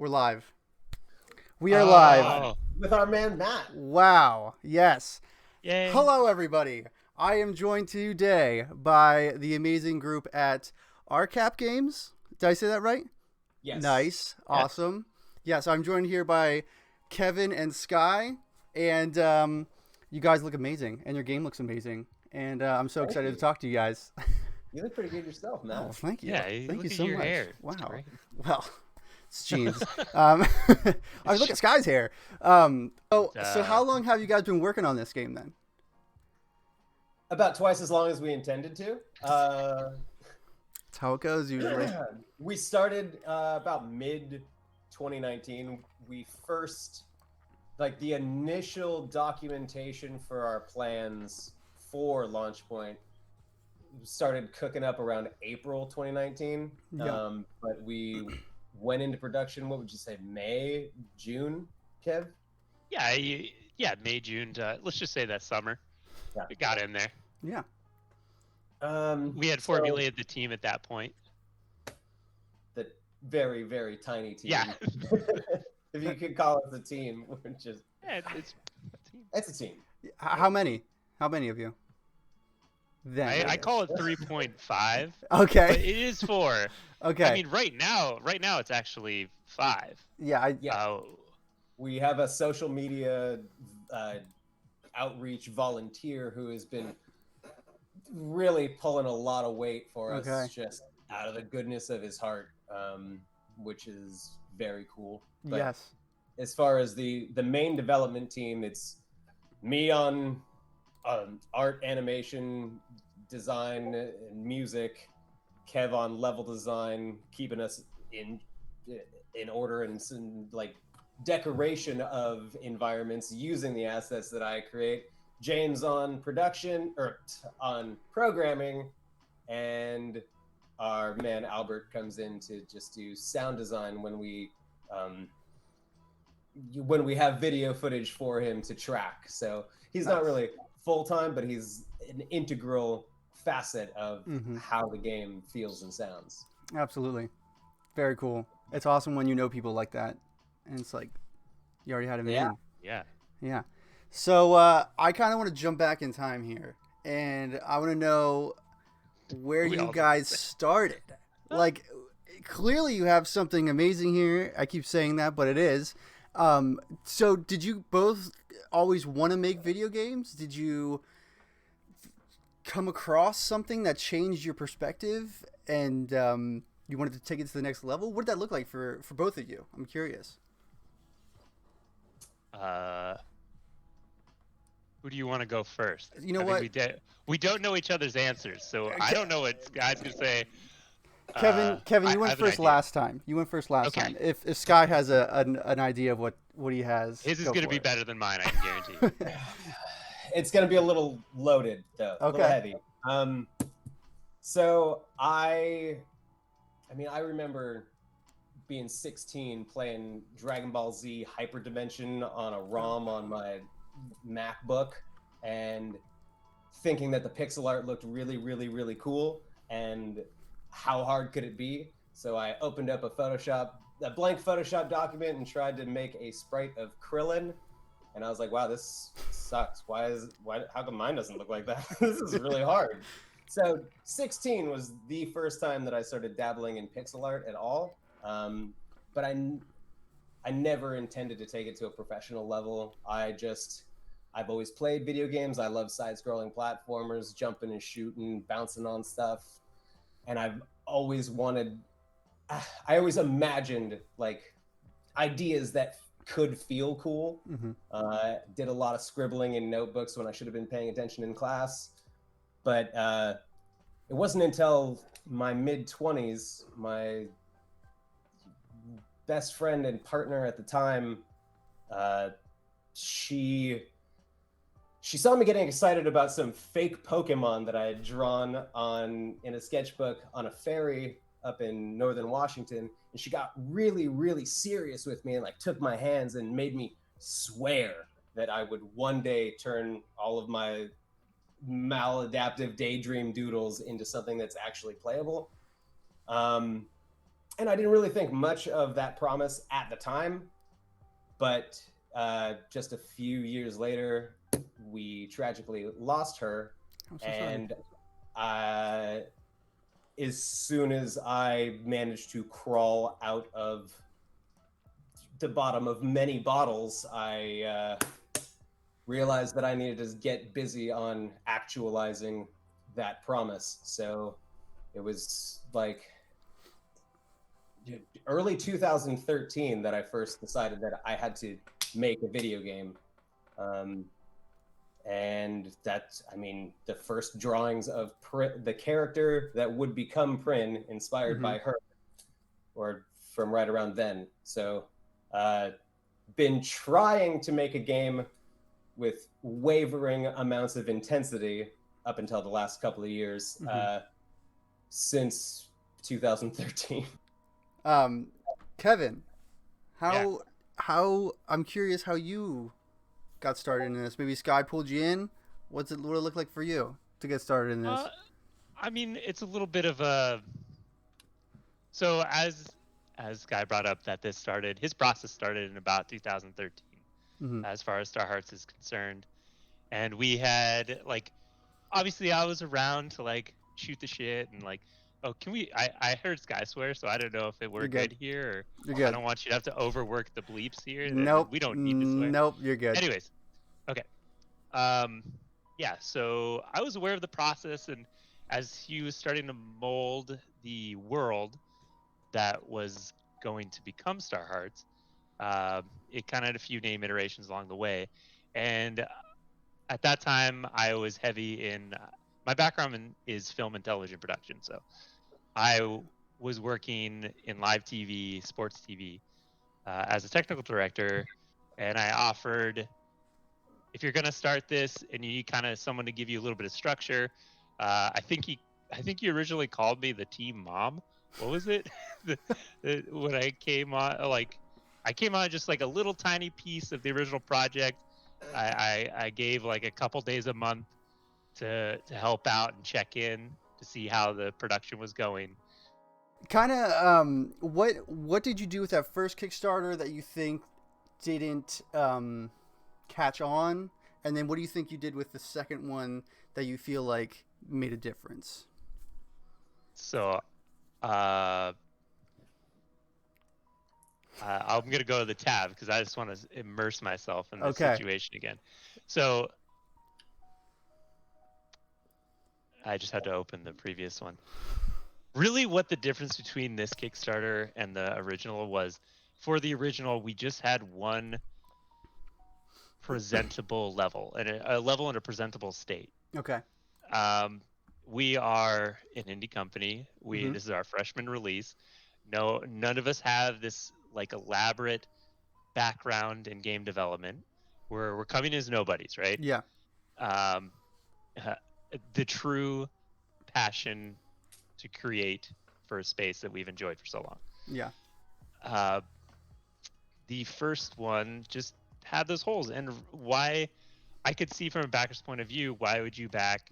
We're live. We are live. With our man Matt. Wow. Yes. Yay. Hello, everybody. I am joined today by the amazing group at Arcap Games. Did I say that right? Yes. Nice. Awesome. Yes, I'm joined here by Kevin and Sky. And you guys look amazing. And your game looks amazing. And I'm so excited to talk to you guys. You look pretty good yourself, Matt. Oh, thank you. Yeah, thank you at so your much. hair. Wow. It's great. Well, it's jeans. I look at Sky's hair. So how long have you guys been working on this game then? About twice as long as we intended to. That's how it goes usually. We started about mid 2019. We first, the initial documentation for our plans for Launch Point started cooking up around April 2019. Yeah. But we went into production, what would you say, May, June, Kev? Yeah, May, June. Let's just say that summer. Yeah. It got in there. Yeah. We had formulated the team at that point. The very, very tiny team. Yeah. If you could call us a team, we're just... Yeah, it's a team. It's a team. How many? How many of you? Then I call it 3.5. Okay. But it is 4. Okay. I mean, right now it's actually 5. Yeah. We have a social media outreach volunteer who has been really pulling a lot of weight for us, just out of the goodness of his heart, which is very cool. But yes. as far as the main development team, it's me on art, animation, design, and music, Kev on level design, keeping us in order and decoration of environments using the assets that I create. James on production or on programming, and our man Albert comes in to just do sound design when we have video footage for him to track. So he's not really full-time, but he's an integral facet of how the game feels and sounds. Absolutely. Very cool. It's awesome when you know people like that. And it's like, you already had him in. Yeah. So I kind of want to jump back in time here. And I want to know where you guys started. Like, clearly you have something amazing here. I keep saying that, but it is. So did you both always want to make video games? Did you come across something that changed your perspective and you wanted to take it to the next level? What did that look like for both of you? I'm curious. Who do you want to go first? You know what? We don't know each other's answers, so I don't know what Sky's going to say. Kevin, you went first last time. You went first last time. If Sky has an idea of what he has, his is going to be better than mine, I can guarantee. It's going to be a little loaded, though. A little heavy. So I remember being 16 playing Dragon Ball Z Hyperdimension on a ROM on my MacBook and thinking that the pixel art looked really, really, really cool, and how hard could it be? So I opened up a blank Photoshop document and tried to make a sprite of Krillin, and I was like, wow, this sucks. How come mine doesn't look like that? This is really hard. So 16 was the first time that I started dabbling in pixel art at all. But I never intended to take it to a professional level. I've always played video games. I love side-scrolling platformers, jumping and shooting, bouncing on stuff. And I always imagined ideas that could feel cool. Did a lot of scribbling in notebooks when I should have been paying attention in class. But it wasn't until my mid-20s, my best friend and partner at the time, she saw me getting excited about some fake Pokemon that I had drawn in a sketchbook on a ferry up in northern Washington, and she got really, really serious with me and took my hands and made me swear that I would one day turn all of my maladaptive daydream doodles into something that's actually playable. And I didn't really think much of that promise at the time, but just a few years later, we tragically lost her. I'm so sorry. And as soon as I managed to crawl out of the bottom of many bottles, I realized that I needed to get busy on actualizing that promise. So it was like early 2013 that I first decided that I had to make a video game. And that's, I mean, the first drawings of the character that would become Prin, inspired by her, or from right around then. So, been trying to make a game with wavering amounts of intensity up until the last couple of years, since 2013. Kevin, how I'm curious how you got started in this. Maybe Sky pulled you in. What it look like for you to get started in this? I mean, it's a little bit of a. So as Sky brought up that his process started in about 2013, as far as Star Hearts is concerned, and we had like, obviously I was around to like shoot the shit and like, oh, can we? I heard Sky swear, so I don't know if we're good here, or you're good. I don't want you to have to overwork the bleeps here. Nope. We don't need to swear. Nope, you're good. Anyways, okay. Yeah, so I was aware of the process, and as he was starting to mold the world that was going to become Star Hearts, it kind of had a few name iterations along the way. And at that time, I was heavy in my background is film and television production. So I was working in live TV, sports TV, as a technical director, and I offered, if you're going to start this and you need kind of someone to give you a little bit of structure, I think he originally called me the team mom. What was it? When I came on, I came on just like a little tiny piece of the original project. I gave like a couple days a month to help out and check in to see how the production was going. Kind of, what did you do with that first Kickstarter that you think didn't catch on, and then what do you think you did with the second one that you feel like made a difference? So, I'm gonna go to the tab because I just want to immerse myself in this situation again. So, I just had to open the previous one. Really, what the difference between this Kickstarter and the original was, for the original, we just had one presentable level, and a level in a presentable state. Okay. We are an indie company. This is our freshman release. None of us have this like elaborate background in game development. We're coming as nobodies, right? Yeah. The true passion to create for a space that we've enjoyed for so long. Yeah. The first one just had those holes, and why I could see from a backer's point of view, why would you back?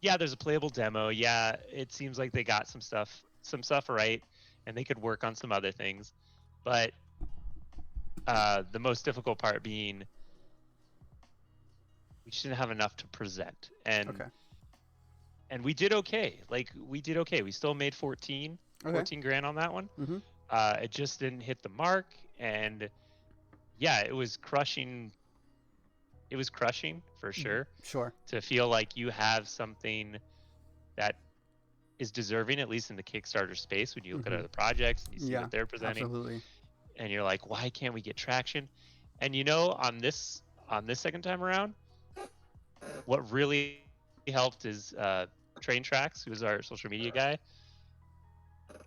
Yeah, there's a playable demo. Yeah, it seems like they got some stuff right, and they could work on some other things. But the most difficult part being we just didn't have enough to present. And we did okay. We still made 14 grand on that one. It just didn't hit the mark, and yeah, it was crushing. It was crushing for sure. Sure. To feel like you have something that is deserving, at least in the Kickstarter space, when you look at other projects and you see what they're presenting. Absolutely. And you're like, why can't we get traction? And on this second time around, what really helped is Train Tracks, who's our social media guy.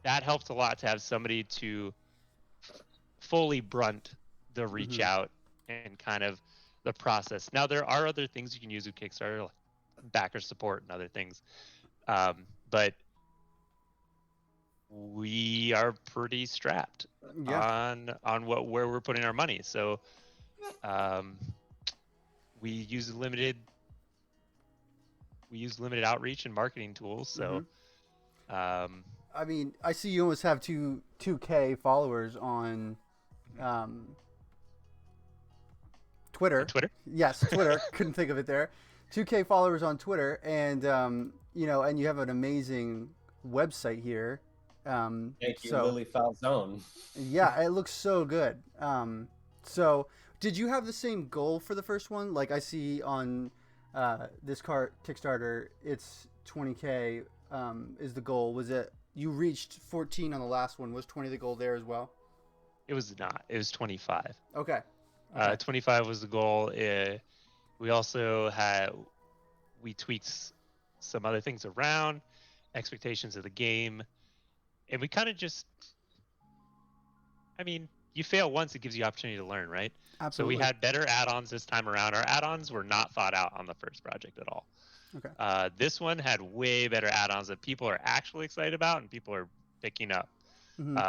That helped a lot to have somebody to fully brunt the reach out and kind of the process. Now, there are other things you can use with Kickstarter, like backer support and other things, but we are pretty strapped on where we're putting our money. So we use limited outreach and marketing tools. So I mean, I see you almost have 2K followers on Twitter. Twitter? Yes, Twitter. Couldn't think of it there. 2K followers on Twitter, and and you have an amazing website here. Thank you, so, Lily Falzone. Yeah, it looks so good. So, did you have the same goal for the first one? Like I see on this Kickstarter, it's 20K is the goal. Was it you reached 14 on the last one? Was 20 the goal there as well? It was not. It was 25. Okay. 25 was the goal. We also we tweaked some other things around expectations of the game, and we kind of just, I mean, you fail once, it gives you opportunity to learn, right? Absolutely. So we had better add-ons this time around. Our add-ons were not thought out on the first project at all. Okay. This one had way better add-ons that people are actually excited about and people are picking up.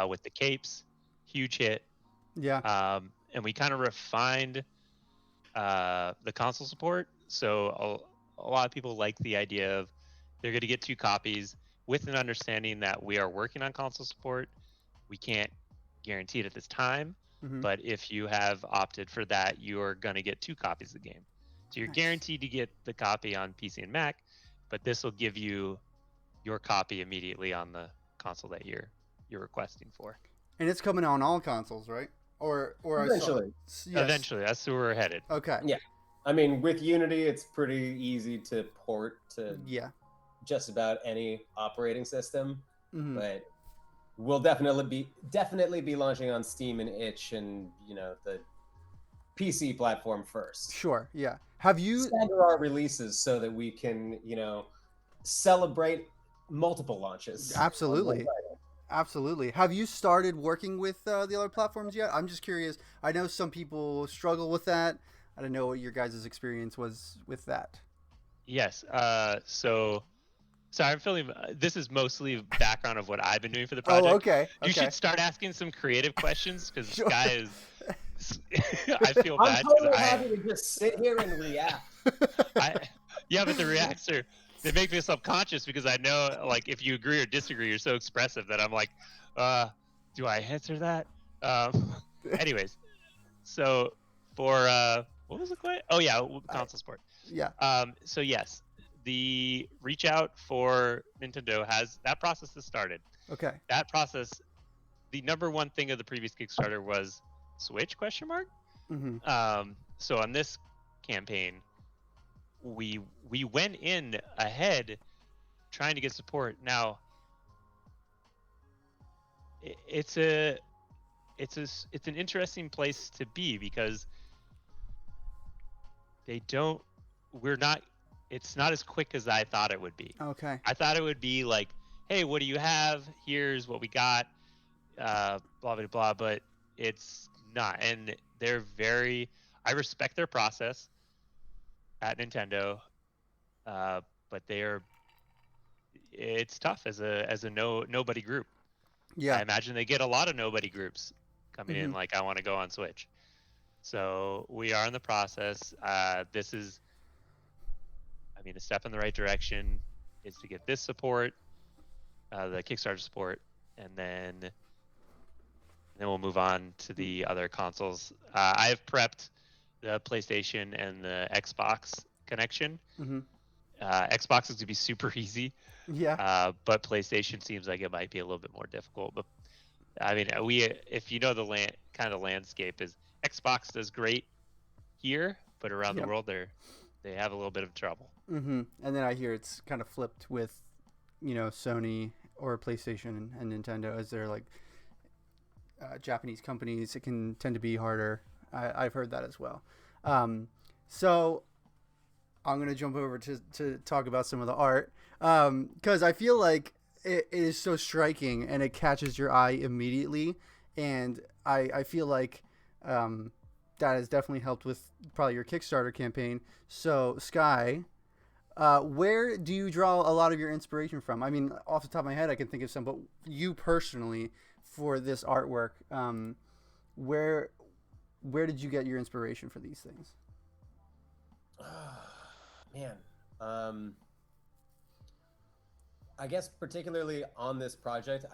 With the capes, huge hit. Yeah. And we kind of refined the console support. So a lot of people like the idea of they're going to get 2 copies with an understanding that we are working on console support. We can't guarantee it at this time, but if you have opted for that, you're going to get 2 copies of the game. So you're guaranteed to get the copy on PC and Mac, but this will give you your copy immediately on the console that you're requesting for. And it's coming on all consoles, right? Or eventually. Yes. Eventually, that's where we're headed. Okay. Yeah. I mean, with Unity, it's pretty easy to port to just about any operating system, but we'll definitely be launching on Steam and itch and the PC platform first. Sure. Yeah. Have you stagger our releases so that we can celebrate multiple launches? Absolutely. Absolutely. Have you started working with the other platforms yet? I'm just curious. I know some people struggle with that. I don't know what your guys' experience was with that. Yes. So I'm feeling this is mostly background of what I've been doing for the project. Oh, okay. You should start asking some creative questions because Sure. this guy is. I feel bad. I'm totally happy to just sit here and react. Yeah, but the reacts they make me self-conscious because I know, like, if you agree or disagree, you're so expressive that I'm like, do I answer that? Anyways, so for what was the question? Oh yeah, console support. Yeah. So yes, the reach out for Nintendo that process has started. Okay. That process, the number one thing of the previous Kickstarter was Switch ? So on this campaign, we went in ahead trying to get support. Now it's an interesting place to be because it's not as quick as I thought it would be. Okay. I thought it would be like, hey, what do you have? Here's what we got, blah blah blah, but it's not. And I respect their process at Nintendo, but it's tough as a nobody group. Yeah. I imagine they get a lot of nobody groups coming in like, I want to go on Switch. So we are in the process. This is, a step in the right direction is to get this support, the Kickstarter support, and then we'll move on to the other consoles. I have prepped the PlayStation and the Xbox connection. Xbox is going to be super easy. Yeah. But PlayStation seems like it might be a little bit more difficult. But if you know the landscape is Xbox does great here, but around the world they have a little bit of trouble. And then I hear it's kind of flipped with, Sony or PlayStation and Nintendo as they're like Japanese companies. It can tend to be harder. I've heard that as well. So I'm going to jump over to talk about some of the art because I feel like it is so striking and it catches your eye immediately. And I feel like that has definitely helped with probably your Kickstarter campaign. So Sky, where do you draw a lot of your inspiration from? I mean, off the top of my head, I can think of some, but you personally for this artwork, where did you get your inspiration for these things? Man, I guess particularly on this project,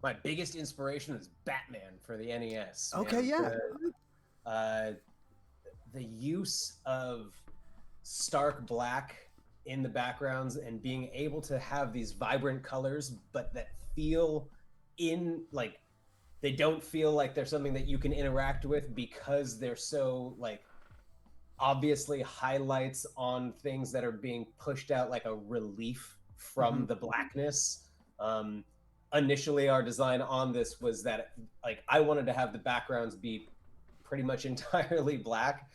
my biggest inspiration is Batman for the NES. Okay, yeah. Uh, the use of stark black in the backgrounds and being able to have these vibrant colors, but that feel like they don't feel like they're something that you can interact with because they're so like obviously highlights on things that are being pushed out like a relief from the blackness. Initially, our design on this was that like I wanted to have the backgrounds be pretty much entirely black.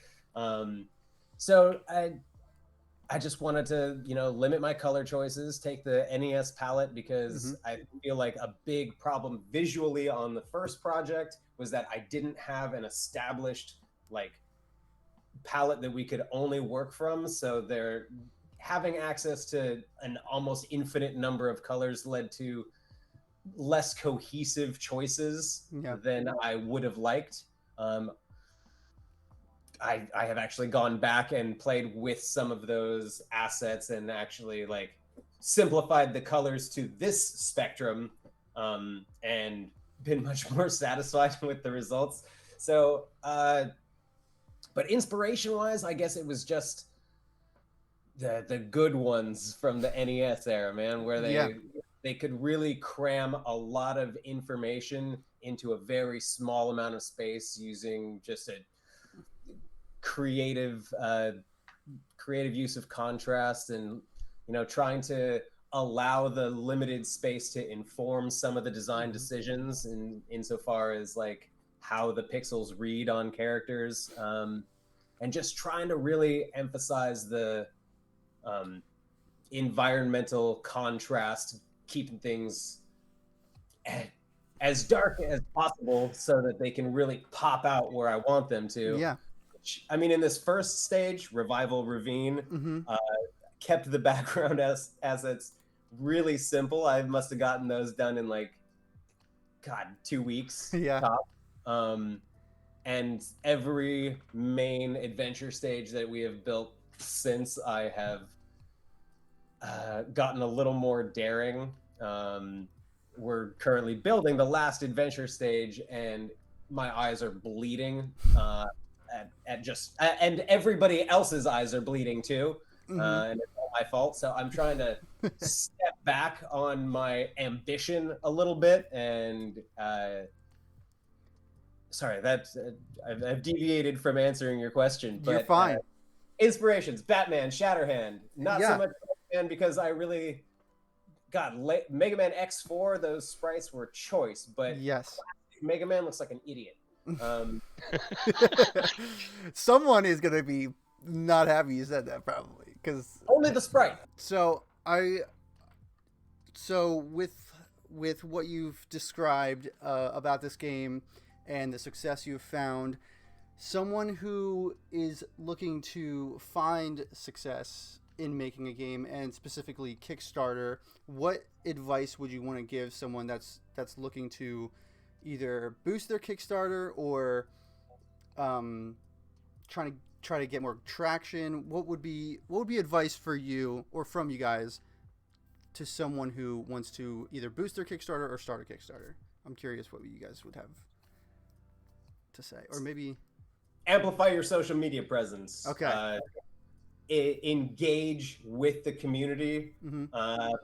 So I just wanted to, limit my color choices, take the NES palette because I feel like a big problem visually on the first project was that I didn't have an established like palette that we could only work from. So they're having access to an almost infinite number of colors led to less cohesive choices than I would have liked. I have actually gone back and played with some of those assets and actually like simplified the colors to this spectrum, and been much more satisfied with the results. So, but inspiration wise, I guess it was just the good ones from the NES era, man, where they could really cram a lot of information into a very small amount of space using just a creative use of contrast and trying to allow the limited space to inform some of the design decisions insofar as like how the pixels read on characters, and just trying to really emphasize the environmental contrast, keeping things as dark as possible so that they can really pop out where I want them to. Yeah. I mean, in this first stage, Revival Ravine, kept the background assets really simple. I must have gotten those done in like, 2 weeks. Yeah. Top. And every main adventure stage that we have built since I have gotten a little more daring. We're currently building the last adventure stage, and my eyes are bleeding. And everybody else's eyes are bleeding too, and it's all my fault. So I'm trying to step back on my ambition a little bit, and sorry that I've deviated from answering your question. But you're fine. Inspirations: Batman, Shatterhand. Not so much Batman because I really, Mega Man X4. Those sprites were choice, but yes, Mega Man looks like an idiot. Someone is gonna be not happy you said that probably because only the sprite. So with what you've described about this game and the success you've found, someone who is looking to find success in making a game and specifically Kickstarter, what advice would you want to give someone that's looking to either boost their Kickstarter or try to get more traction? What would be advice for you or from you guys to someone who wants to either boost their Kickstarter or start a Kickstarter? I'm curious what you guys would have to say, or maybe amplify your social media presence. Okay. Engage with the community,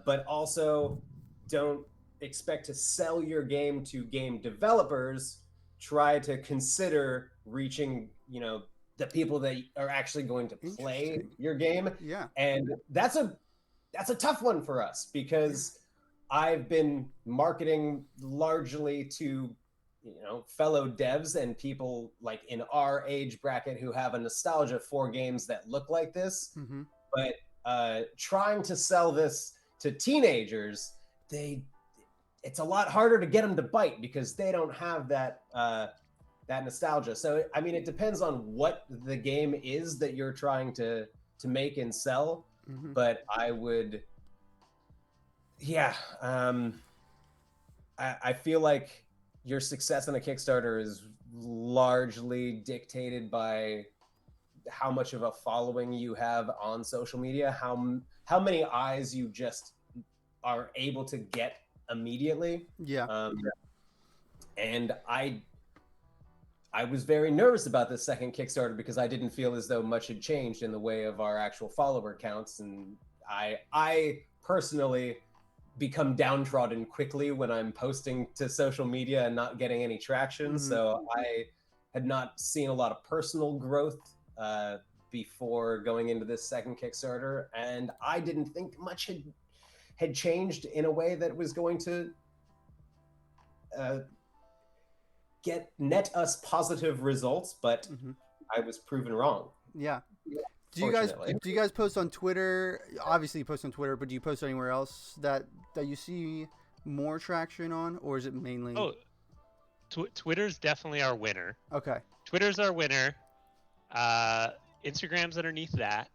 but also don't expect to sell your game to game developers. Try to consider reaching, the people that are actually going to play your game. Yeah. And that's a tough one for us because I've been marketing largely to, fellow devs and people like in our age bracket who have a nostalgia for games that look like this. But trying to sell this to teenagers, it's a lot harder to get them to bite because they don't have that nostalgia. So I mean, it depends on what the game is that you're trying to make and sell. But I would, I feel like your success on a Kickstarter is largely dictated by how much of a following you have on social media, how many eyes you just are able to get immediately. Yeah. And I was very nervous about this second Kickstarter because I didn't feel as though much had changed in the way of our actual follower counts, and I personally become downtrodden quickly when I'm posting to social media and not getting any traction. So I had not seen a lot of personal growth before going into this second Kickstarter, and I didn't think much had changed in a way that was going to net us positive results, but I was proven wrong. Yeah. Do you guys post on Twitter? Obviously, you post on Twitter, but do you post anywhere else that you see more traction on, or is it mainly? Oh, Twitter's definitely our winner. Okay. Twitter's our winner. Instagram's underneath that,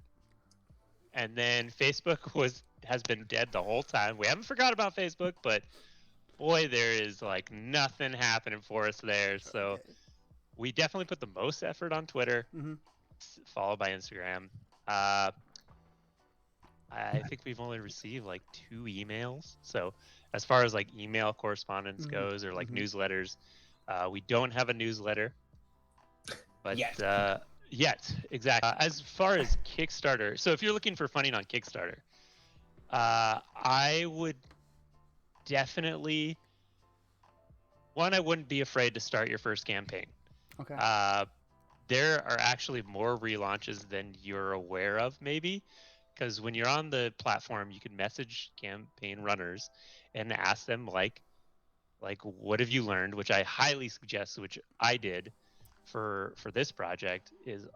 and then Facebook has been dead the whole time. We haven't forgot about Facebook, but boy, there is like nothing happening for us there. So we definitely put the most effort on Twitter, followed by Instagram. I think we've only received like 2 emails. So as far as like email correspondence goes, or like newsletters, we don't have a newsletter. But yet, exactly. As far as Kickstarter, so if you're looking for funding on Kickstarter, I would definitely, I wouldn't be afraid to start your first campaign. Okay. There are actually more relaunches than you're aware of, maybe, because when you're on the platform, you can message campaign runners and ask them like what have you learned, which I highly suggest, which I did for this project, is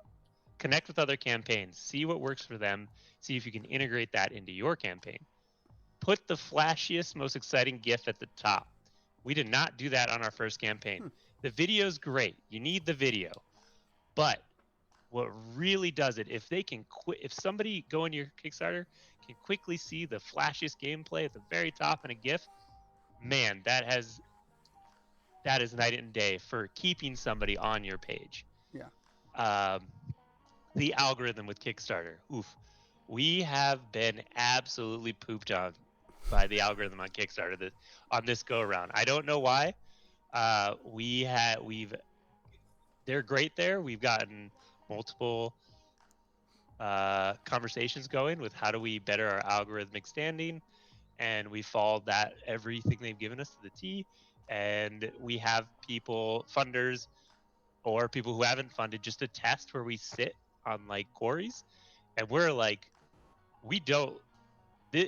connect with other campaigns, see what works for them, see if you can integrate that into your campaign. Put the flashiest, most exciting GIF at the top. We did not do that on our first campaign. The video's great. You need the video. But what really does it, if they can if somebody going your Kickstarter can quickly see the flashiest gameplay at the very top in a GIF, man, that is night and day for keeping somebody on your page. Yeah. The algorithm with Kickstarter, we have been absolutely pooped on by the algorithm on Kickstarter on this go around. I don't know why. They're great there. We've gotten multiple conversations going with how do we better our algorithmic standing, and we followed that everything they've given us to the T. And we have funders, or people who haven't funded, just a test where we sit on like quarries, and we're like,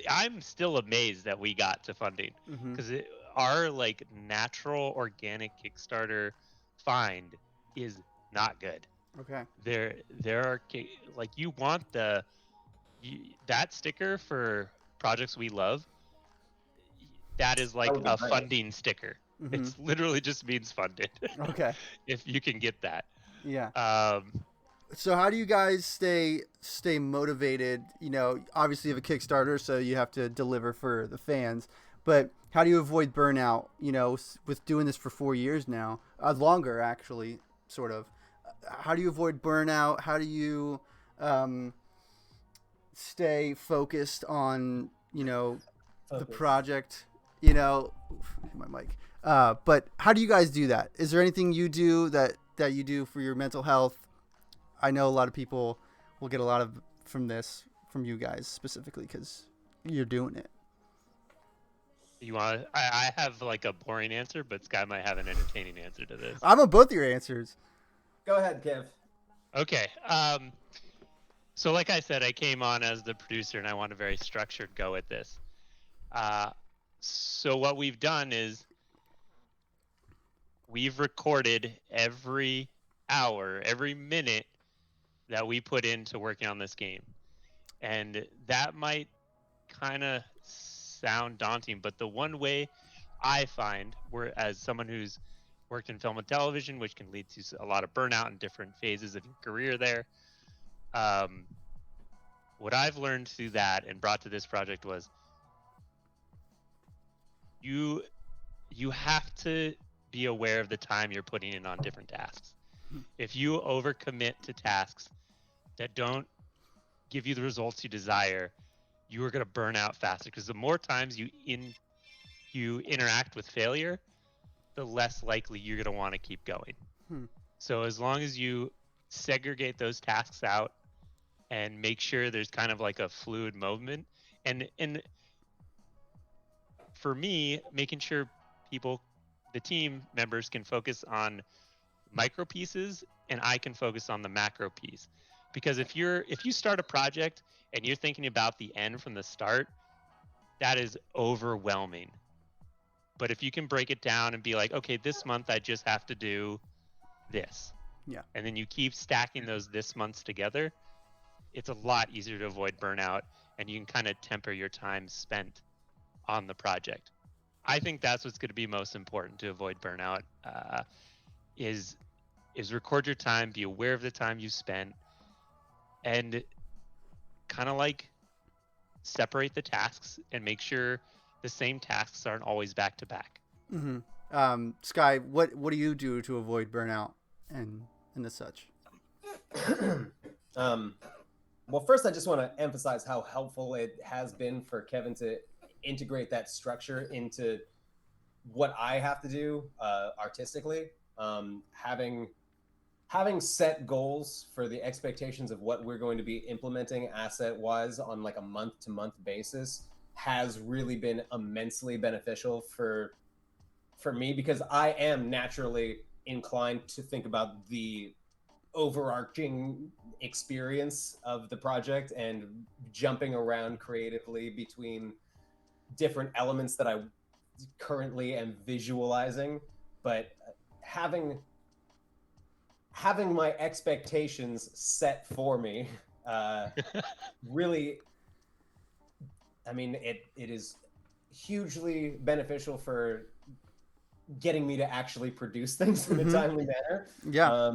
I'm still amazed that we got to funding, because our like natural organic Kickstarter find is not good. Okay. There are like, you want that sticker for projects we love. That is like a funding sticker. It's literally just means funded. Okay. If you can get that. Yeah. So how do you guys stay motivated? You know, obviously you have a Kickstarter, so you have to deliver for the fans. But how do you avoid burnout? You know, with doing this for 4 years now, longer actually, sort of. How do you avoid burnout? How do you stay focused on the project? You know, my mic. But how do you guys do that? Is there anything you do that you do for your mental health? I know a lot of people will get a lot from you guys specifically because you're doing it. You want? I have like a boring answer, but Sky might have an entertaining answer to this. I'm on both your answers. Go ahead, Kev. Okay. So like I said, I came on as the producer, and I want a very structured go at this. So what we've done is we've recorded every hour, every minute that we put into working on this game. And that might kind of sound daunting, but the one way I find, as someone who's worked in film and television, which can lead to a lot of burnout in different phases of your career there, what I've learned through that and brought to this project was you have to be aware of the time you're putting in on different tasks. If you overcommit to tasks that don't give you the results you desire, you are going to burn out faster, because the more times you interact with failure, the less likely you're going to want to keep going. So as long as you segregate those tasks out and make sure there's kind of like a fluid movement, and for me, making sure people, the team members, can focus on micro pieces and I can focus on the macro piece. Because if you start a project and you're thinking about the end from the start, that is overwhelming. But if you can break it down and be like, okay, this month I just have to do this. Yeah. And then you keep stacking those this months together, it's a lot easier to avoid burnout, and you can kind of temper your time spent on the project. I think that's what's going to be most important to avoid burnout, is record your time, be aware of the time you spent, and kind of like separate the tasks and make sure the same tasks aren't always back to back. Sky, what do you do to avoid burnout and the such? Well, first, I just want to emphasize how helpful it has been for Kevin to integrate that structure into what I have to do artistically. Having set goals for the expectations of what we're going to be implementing asset-wise on like a month-to-month basis has really been immensely beneficial for me, because I am naturally inclined to think about the overarching experience of the project and jumping around creatively between different elements that I currently am visualizing. But having my expectations set for me really, I mean, it is hugely beneficial for getting me to actually produce things in a timely manner. Yeah.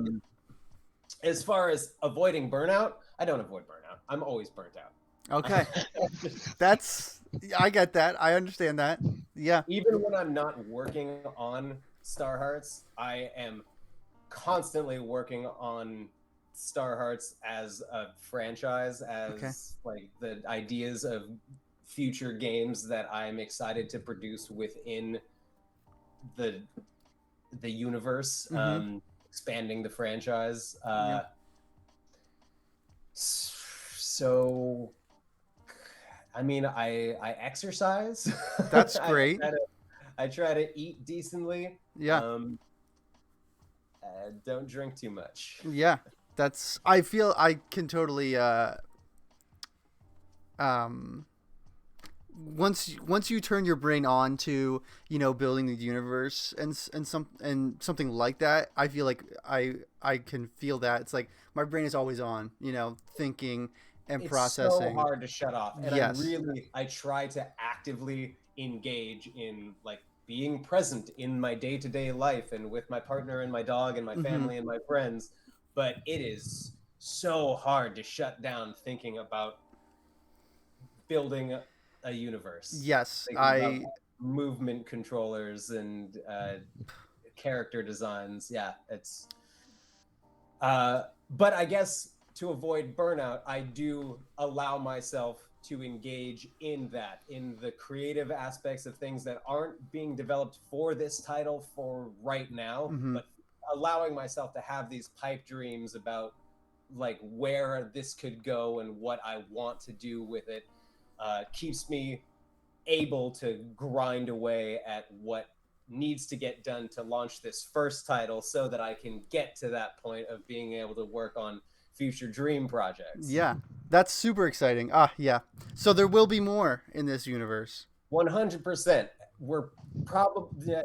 As far as avoiding burnout, I don't avoid burnout. I'm always burnt out. Okay. I get that. I understand that. Yeah. Even when I'm not working on Star Hearts, I am constantly working on Star Hearts as a franchise, as like the ideas of future games that I'm excited to produce within the universe, expanding the franchise. So, I mean, I exercise. That's great. I try to eat decently. Yeah. Don't drink too much. Yeah. I feel I can totally once you turn your brain on to, building the universe and something like that, I feel like I can feel that. It's like my brain is always on, thinking and processing. It's so hard to shut off. And yes. I try to actively engage in like being present in my day-to-day life and with my partner and my dog and my family and my friends. But it is so hard to shut down thinking about building a universe. Yes, movement controllers and character designs. Yeah, it's. But I guess to avoid burnout, I do allow myself to engage in the creative aspects of things that aren't being developed for this title for right now, but allowing myself to have these pipe dreams about like where this could go and what I want to do with it. Keeps me able to grind away at what needs to get done to launch this first title so that I can get to that point of being able to work on future dream projects. Yeah, that's super exciting. Yeah. So there will be more in this universe. 100%. We're probably...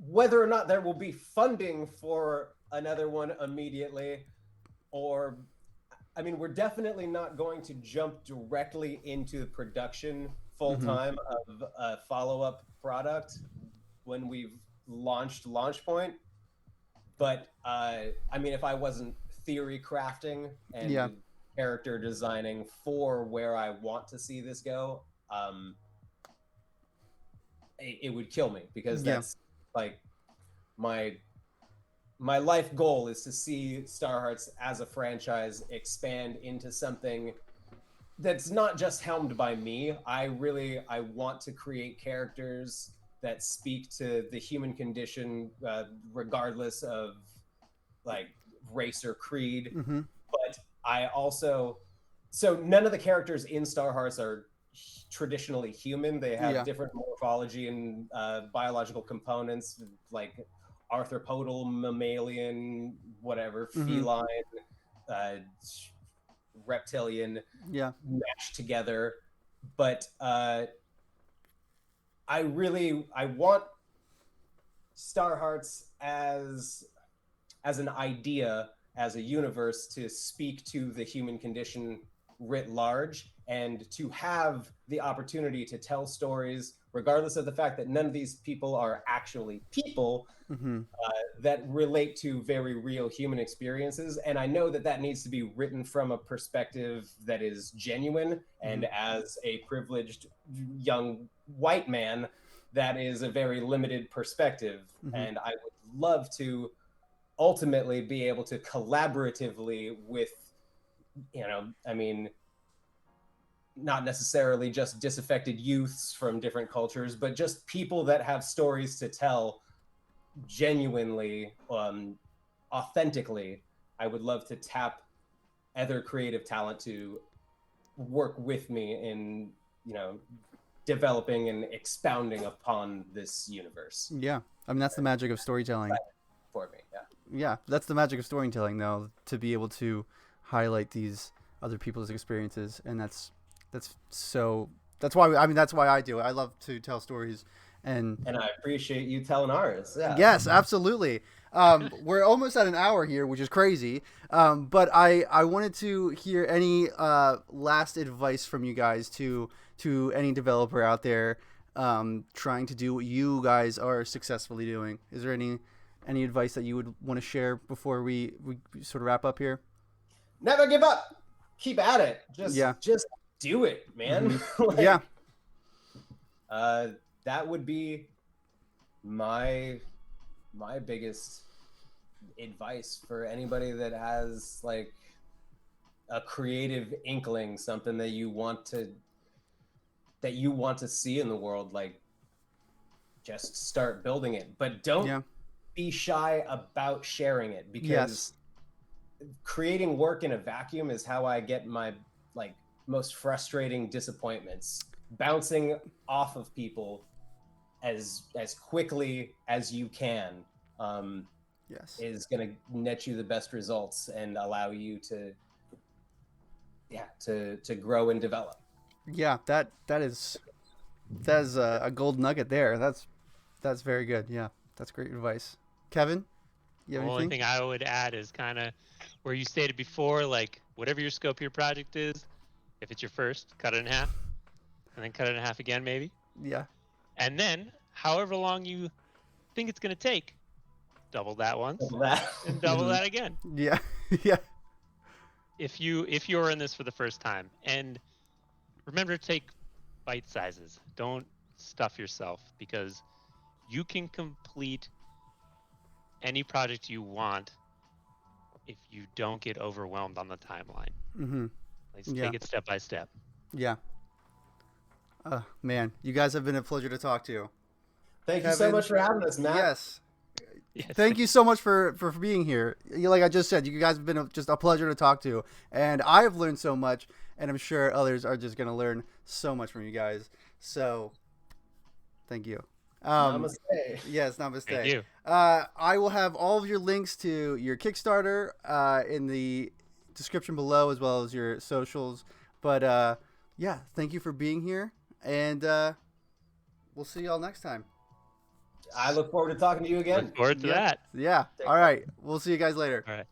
whether or not there will be funding for another one immediately, or... I mean, we're definitely not going to jump directly into production full-time of a follow-up product when we've launched Launch Point. But, I mean, if I wasn't theory crafting and character designing for where I want to see this go, it would kill me, because that's like my my life goal is to see Star Hearts as a franchise expand into something that's not just helmed by me. I want to create characters that speak to the human condition, regardless of like race or creed. Mm-hmm. But I also, so none of the characters in Star Hearts are traditionally human. They have different morphology and biological components, like arthropodal, mammalian, whatever, feline, reptilian, mashed together. But I want Star Hearts as an idea, as a universe, to speak to the human condition writ large, and to have the opportunity to tell stories, regardless of the fact that none of these people are actually people, that relate to very real human experiences. And I know that needs to be written from a perspective that is genuine. And as a privileged young white man, that is a very limited perspective. And I would love to ultimately be able to collaboratively with, not necessarily just disaffected youths from different cultures, but just people that have stories to tell genuinely, authentically. I would love to tap other creative talent to work with me in, developing and expounding upon this universe. Yeah. I mean, that's the magic of storytelling. For me, yeah, that's the magic of storytelling, though, to be able to highlight these other people's experiences. And that's why I do it. I love to tell stories, and I appreciate you telling ours. Yes, absolutely. We're almost at an hour here, which is crazy. But I wanted to hear any last advice from you guys to any developer out there trying to do what you guys are successfully doing. Is there any advice that you would want to share before we sort of wrap up here? Never give up. Keep at it. Just do it, man. That would be my biggest advice for anybody that has like a creative inkling, something that you want to see in the world. Like, just start building it, but don't be shy about sharing it, because creating work in a vacuum is how I get my most frustrating disappointments. Bouncing off of people as quickly as you can is going to net you the best results and allow you to grow and develop. That is a gold nugget there. That's very good. Yeah, that's great advice. Kevin, you have anything? The only thing I would add is kind of where you stated before, like whatever your scope of your project is, if it's your first, cut it in half, and then cut it in half again, maybe. Yeah. And then, however long you think it's going to take, double that once, and double that again. Yeah. Yeah. If you're in this for the first time, and remember to take bite sizes. Don't stuff yourself, because you can complete any project you want if you don't get overwhelmed on the timeline. Let's take it step by step. Yeah. Man, you guys have been a pleasure to talk to. Thank you so much for having us, Matt. Yes. Thank you so much for being here. Like I just said, you guys have been just a pleasure to talk to, and I have learned so much, and I'm sure others are just going to learn so much from you guys. So, thank you. Namaste. Yes, namaste. Thank you. I will have all of your links to your Kickstarter in the description below, as well as your socials. But thank you for being here, and we'll see y'all next time. I look forward to talking to you again. Look forward to that. Yeah. All right. We'll see you guys later. All right.